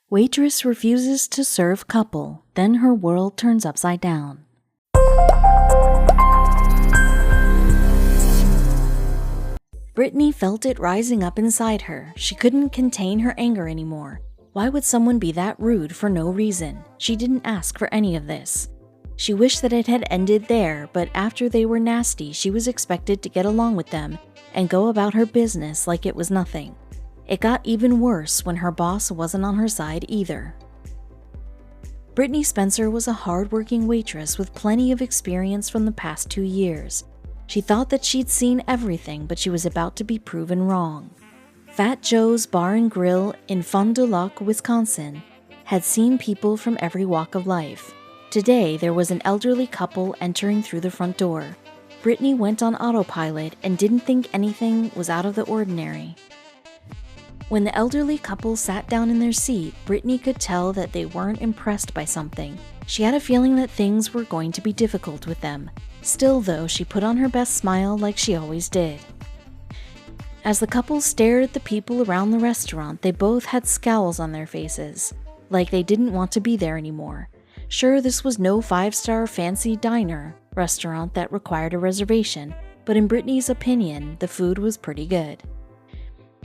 Waitress refuses to serve couple, then her world turns upside down. Brittany felt it rising up inside her. She couldn't contain her anger anymore. Why would someone be that rude for no reason? She didn't ask for any of this. She wished that it had ended there, but after they were nasty, she was expected to get along with them and go about her business like it was nothing. It got even worse when her boss wasn't on her side either. Brittany Spencer was a hard-working waitress with plenty of experience from the past 2 years. She thought that she'd seen everything, but she was about to be proven wrong. Fat Joe's Bar and Grill in Fond du Lac, Wisconsin, had seen people from every walk of life. Today, there was an elderly couple entering through the front door. Brittany went on autopilot and didn't think anything was out of the ordinary. When the elderly couple sat down in their seat, Brittany could tell that they weren't impressed by something. She had a feeling that things were going to be difficult with them. Still, though, she put on her best smile like she always did. As the couple stared at the people around the restaurant, they both had scowls on their faces, like they didn't want to be there anymore. Sure, this was no 5-star fancy diner restaurant that required a reservation, but in Brittany's opinion, the food was pretty good.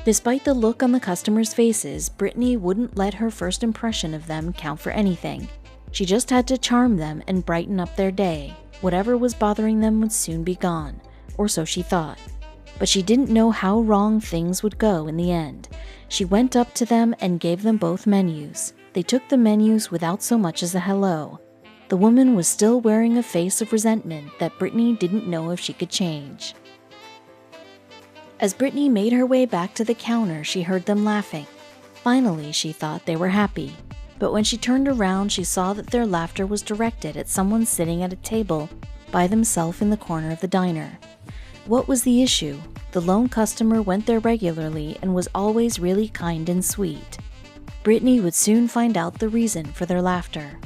Despite the look on the customers' faces, Brittany wouldn't let her first impression of them count for anything. She just had to charm them and brighten up their day. Whatever was bothering them would soon be gone, or so she thought. But she didn't know how wrong things would go in the end. She went up to them and gave them both menus. They took the menus without so much as a hello. The woman was still wearing a face of resentment that Brittany didn't know if she could change. As Brittany made her way back to the counter, she heard them laughing. Finally, she thought they were happy. But when she turned around, she saw that their laughter was directed at someone sitting at a table by themselves in the corner of the diner. What was the issue? The lone customer went there regularly and was always really kind and sweet. Brittany would soon find out the reason for their laughter.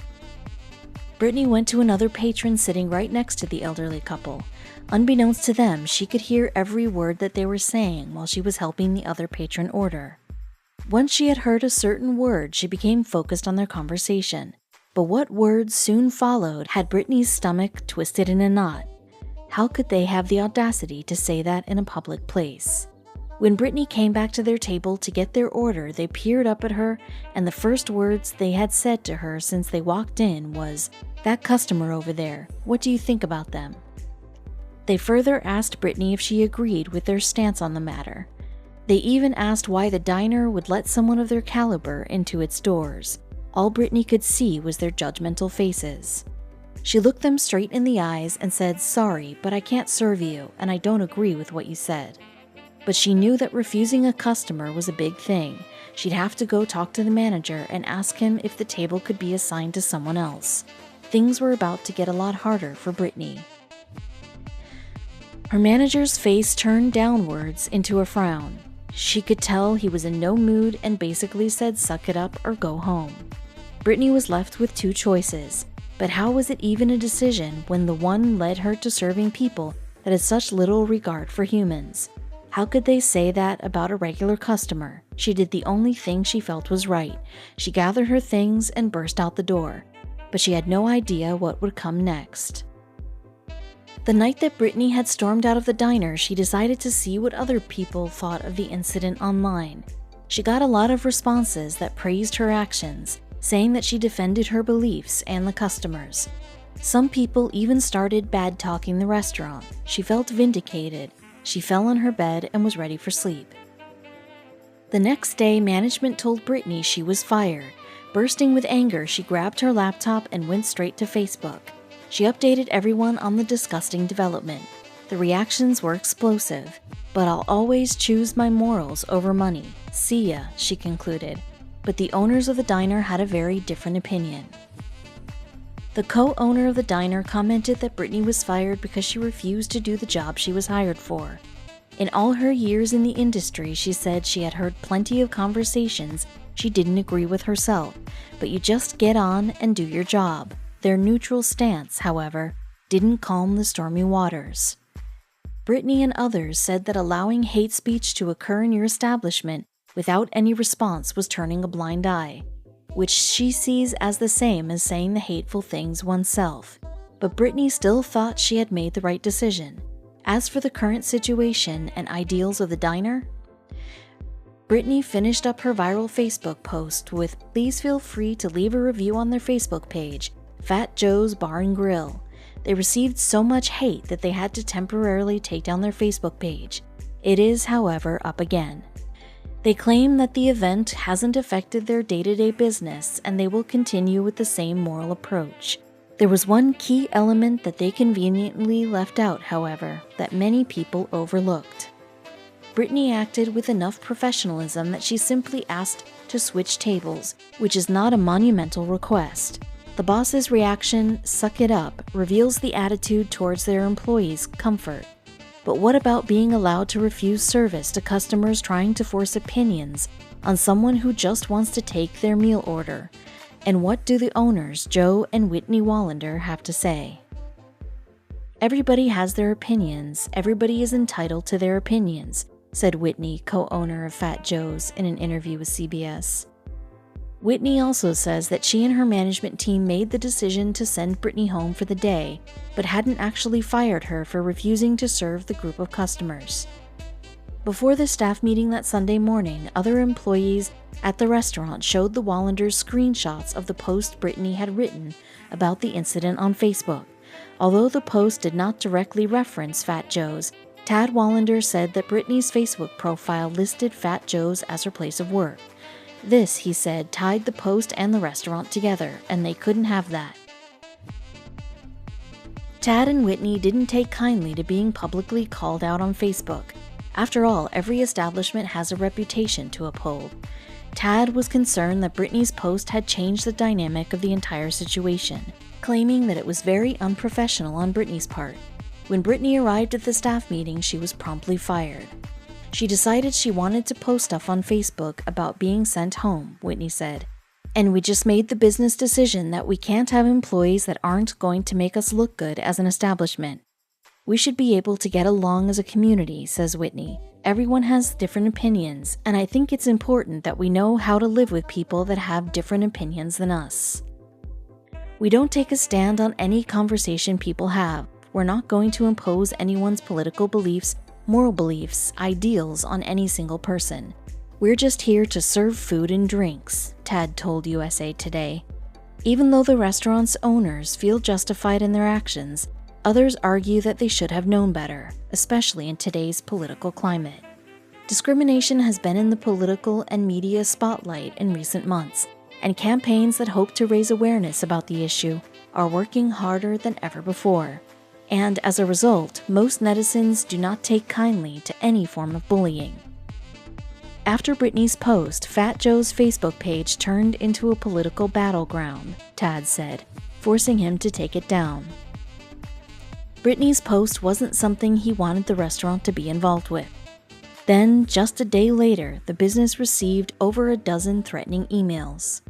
Brittany went to another patron sitting right next to the elderly couple. Unbeknownst to them, she could hear every word that they were saying while she was helping the other patron order. Once she had heard a certain word, she became focused on their conversation. But what words soon followed had Brittany's stomach twisted in a knot. How could they have the audacity to say that in a public place? When Brittany came back to their table to get their order, they peered up at her, and the first words they had said to her since they walked in was, "That customer over there, what do you think about them?" They further asked Brittany if she agreed with their stance on the matter. They even asked why the diner would let someone of their caliber into its doors. All Brittany could see was their judgmental faces. She looked them straight in the eyes and said, "Sorry, but I can't serve you, and I don't agree with what you said." But she knew that refusing a customer was a big thing. She'd have to go talk to the manager and ask him if the table could be assigned to someone else. Things were about to get a lot harder for Brittany. Her manager's face turned downwards into a frown. She could tell he was in no mood and basically said suck it up or go home. Brittany was left with two choices, but how was it even a decision when the one led her to serving people that had such little regard for humans? How could they say that about a regular customer? She did the only thing she felt was right. She gathered her things and burst out the door, but she had no idea what would come next. The night that Brittany had stormed out of the diner, she decided to see what other people thought of the incident online. She got a lot of responses that praised her actions, saying that she defended her beliefs and the customers. Some people even started bad-talking the restaurant. She felt vindicated. She fell on her bed and was ready for sleep. The next day, management told Brittany she was fired. Bursting with anger, she grabbed her laptop and went straight to Facebook. She updated everyone on the disgusting development. The reactions were explosive. "But I'll always choose my morals over money. See ya," she concluded. But the owners of the diner had a very different opinion. The co-owner of the diner commented that Brittany was fired because she refused to do the job she was hired for. In all her years in the industry, she said she had heard plenty of conversations she didn't agree with herself, but you just get on and do your job. Their neutral stance, however, didn't calm the stormy waters. Brittany and others said that allowing hate speech to occur in your establishment without any response was turning a blind eye. which she sees as the same as saying the hateful things oneself. But Brittany still thought she had made the right decision. As for the current situation and ideals of the diner, Brittany finished up her viral Facebook post with, "Please feel free to leave a review on their Facebook page, Fat Joe's Bar and Grill." They received so much hate that they had to temporarily take down their Facebook page. It is, however, up again. They claim that the event hasn't affected their day-to-day business and they will continue with the same moral approach. There was one key element that they conveniently left out, however, that many people overlooked. Brittany acted with enough professionalism that she simply asked to switch tables, which is not a monumental request. The boss's reaction, "suck it up," reveals the attitude towards their employees' comfort. But what about being allowed to refuse service to customers trying to force opinions on someone who just wants to take their meal order? And what do the owners, Joe and Whitney Wallander, have to say? "Everybody has their opinions. Everybody is entitled to their opinions," said Whitney, co-owner of Fat Joe's, in an interview with CBS. Whitney also says that she and her management team made the decision to send Brittany home for the day, but hadn't actually fired her for refusing to serve the group of customers. Before the staff meeting that Sunday morning, other employees at the restaurant showed the Wallanders screenshots of the post Brittany had written about the incident on Facebook. Although the post did not directly reference Fat Joe's, Tad Wallander said that Brittany's Facebook profile listed Fat Joe's as her place of work. This, he said, tied the post and the restaurant together, and they couldn't have that. Tad and Whitney didn't take kindly to being publicly called out on Facebook. After all, every establishment has a reputation to uphold. Tad was concerned that Brittany's post had changed the dynamic of the entire situation, claiming that it was very unprofessional on Brittany's part. When Brittany arrived at the staff meeting, she was promptly fired. She decided she wanted to post stuff on Facebook about being sent home, Whitney said. "And we just made the business decision that we can't have employees that aren't going to make us look good as an establishment. We should be able to get along as a community," says Whitney. "Everyone has different opinions, and I think it's important that we know how to live with people that have different opinions than us. We don't take a stand on any conversation people have. We're not going to impose anyone's political beliefs, moral beliefs, ideals on any single person. We're just here to serve food and drinks," Tad told USA Today. Even though the restaurant's owners feel justified in their actions, others argue that they should have known better, especially in today's political climate. Discrimination has been in the political and media spotlight in recent months, and campaigns that hope to raise awareness about the issue are working harder than ever before. And as a result, most netizens do not take kindly to any form of bullying. After Brittany's post, Fat Joe's Facebook page turned into a political battleground, Tad said, forcing him to take it down. Brittany's post wasn't something he wanted the restaurant to be involved with. Then, just a day later, the business received over a dozen threatening emails.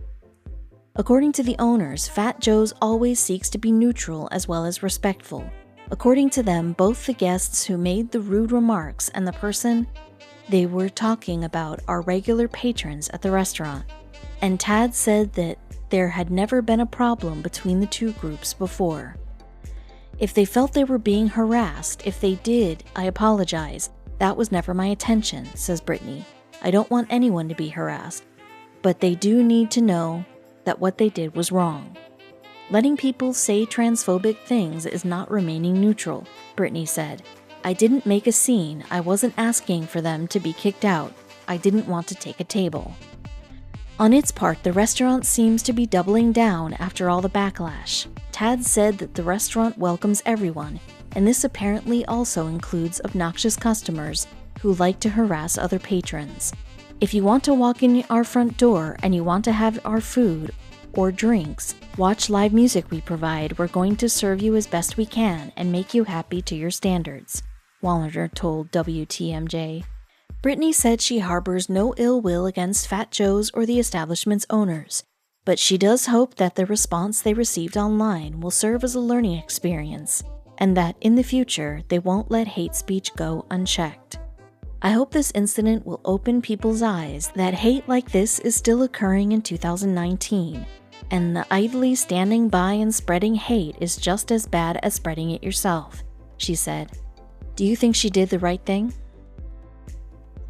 According to the owners, Fat Joe's always seeks to be neutral as well as respectful. According to them, both the guests who made the rude remarks and the person they were talking about are regular patrons at the restaurant. And Tad said that there had never been a problem between the two groups before. "If they felt they were being harassed, if they did, I apologize. That was never my intention," says Brittany. "I don't want anyone to be harassed, but they do need to know that what they did was wrong. Letting people say transphobic things is not remaining neutral," Brittany said. "I didn't make a scene. I wasn't asking for them to be kicked out. I didn't want to take a table." On its part, the restaurant seems to be doubling down after all the backlash. Tad said that the restaurant welcomes everyone, and this apparently also includes obnoxious customers who like to harass other patrons. "If you want to walk in our front door and you want to have our food or drinks, watch live music we provide, we're going to serve you as best we can and make you happy to your standards," Wallander told WTMJ. Brittany said she harbors no ill will against Fat Joe's or the establishment's owners, but she does hope that the response they received online will serve as a learning experience, and that in the future they won't let hate speech go unchecked. I hope this incident will open people's eyes that hate like this is still occurring in 2019, and the idly standing by and spreading hate is just as bad as spreading it yourself," she said. Do you think she did the right thing?